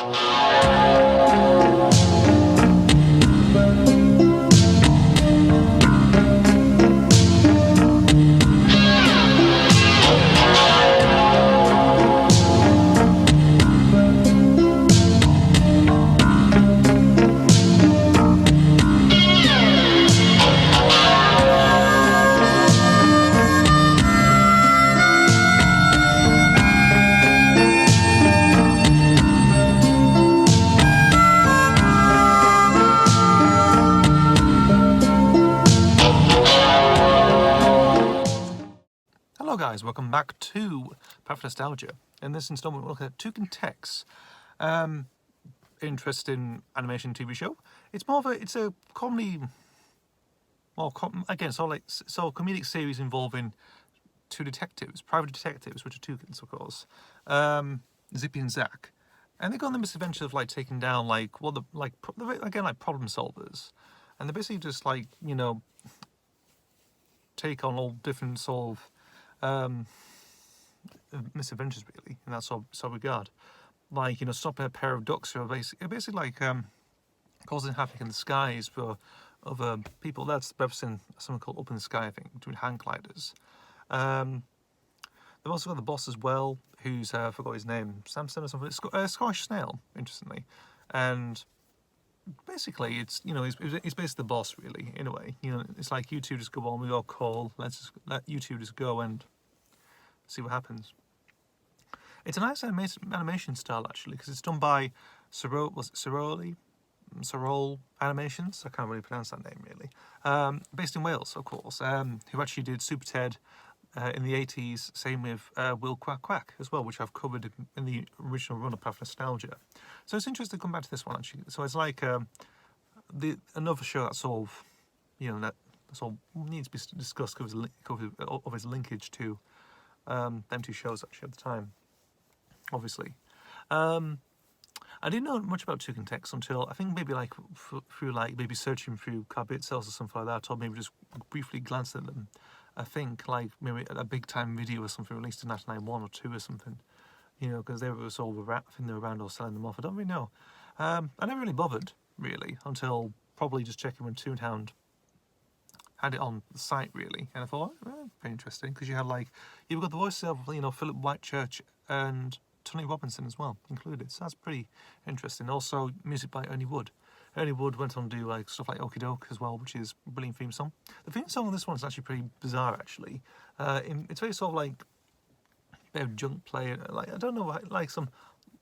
Hello guys, welcome back to Path Nostalgia. In this installment we'll look at Toucan Tecs. Interesting animation TV show. It's a comedy, comedic series involving two detectives, private detectives, which are Toucans of course, Zippy and Zack. And they go on the misadventure of taking down problem solvers. And they basically just take on all different sort of misadventures really in that sort of regard, stopping a pair of ducks who are basically causing havoc in the skies for other people. That's referencing something called Up in the Sky, I think, between hang gliders. They've also got the boss as well, who's I forgot his name, Samson or something, Scottish Snail, interestingly. And basically he's basically the boss really, in a way. It's like, you two just go on with your call, let you two just go and see what happens. It's a nice animation style actually, because it's done by Sorol Animations, I can't really pronounce that name really, based in Wales of course, who actually did Super Ted in the 80s, same with Will Quack Quack as well, which I've covered in the original run of Path Nostalgia. So it's interesting to come back to this one actually. So it's like another show that sort of, that sort of needs to be discussed because of its linkage to them two shows actually at the time, obviously. I didn't know much about Toucan Tecs until I think maybe through maybe searching through Carbit Cells or something like that, or maybe just briefly glanced at them. I think maybe a big time video or something released in 1991 or 2 or something, because they were sort of I think they were around or selling them off. I don't really know. I never really bothered really until probably just checking when Toonhound had it on the site really, and I thought, very interesting, because you had you've got the voices of Philip Whitechurch and Tony Robinson as well included, so that's pretty interesting. Also music by Ernie Wood. Ernie Wood went on to do stuff like Okie Doke as well, which is a brilliant theme song. The theme song on this one is actually pretty bizarre actually. It's very sort of a bit of junk play, I don't know,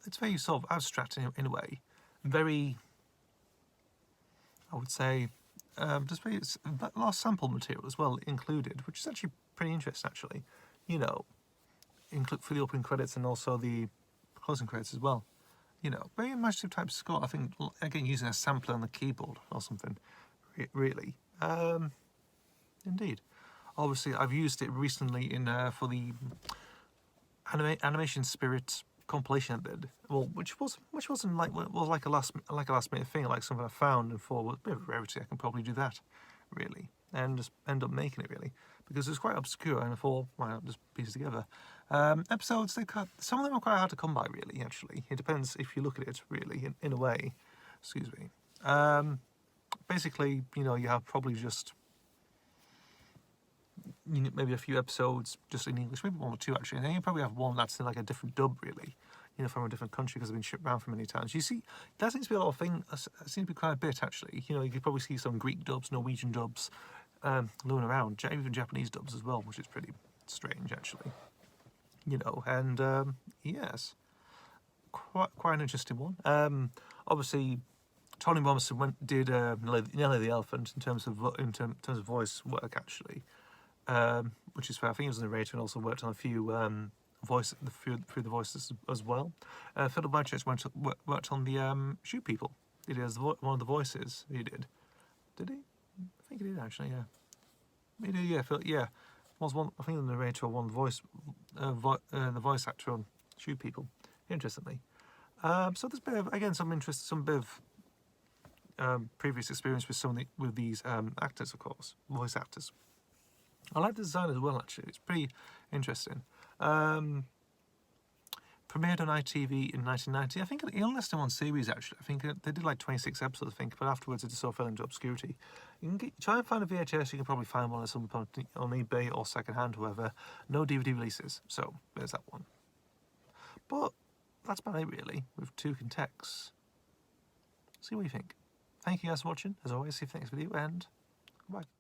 it's very sort of abstract in a way, very, I would say, just very a lot of sample material as well included, which is actually pretty interesting actually, include for the opening credits and also the closing credits as well. Very imaginative type score. I think again using a sampler on the keyboard or something, really. Indeed. Obviously, I've used it recently in for the Animation Spirit compilation I did. Well, which wasn't like a last minute thing, like something I found and thought, well, a bit of rarity, I can probably do that, really, and just end up making it really, because it's quite obscure, and I thought, why not just piece it together. Episodes, some of them are quite hard to come by really, actually. It depends if you look at it really, in a way. Excuse me. Basically, you have probably just maybe a few episodes just in English, maybe 1 or 2 actually, and then you probably have one that's in a different dub really, from a different country because they've been shipped around for many times. You see, that seems to be a lot of things, seems to be quite a bit actually. You could probably see some Greek dubs, Norwegian dubs, looming around, even Japanese dubs as well, which is pretty strange actually. And yes, quite an interesting one. Obviously, Tony Robinson did Nelly the Elephant in terms of voice work actually, which is fair. I think he was a narrator and also worked on a few through the voices as well. Philip Whitechurch worked on the Shoe People. He did as one of the voices. He did he? I think he did actually. Yeah, he did. Yeah, yeah. Was one, I think, the narrator or one the voice actor on Shoe People, interestingly. So there's some bit of previous experience with these actors, of course, voice actors. I like the design as well, actually. It's pretty interesting. Premiered on ITV in 1990. I think it only lasted one series, actually. I think they did like 26 episodes, I think, but afterwards it just sort of fell into obscurity. You can try and find a VHS, you can probably find one at some point on eBay or secondhand, whoever. No DVD releases, so there's that one. But that's about it, really, with Toucan Tecs. See what you think. Thank you guys for watching. As always, see you for the next video, and goodbye.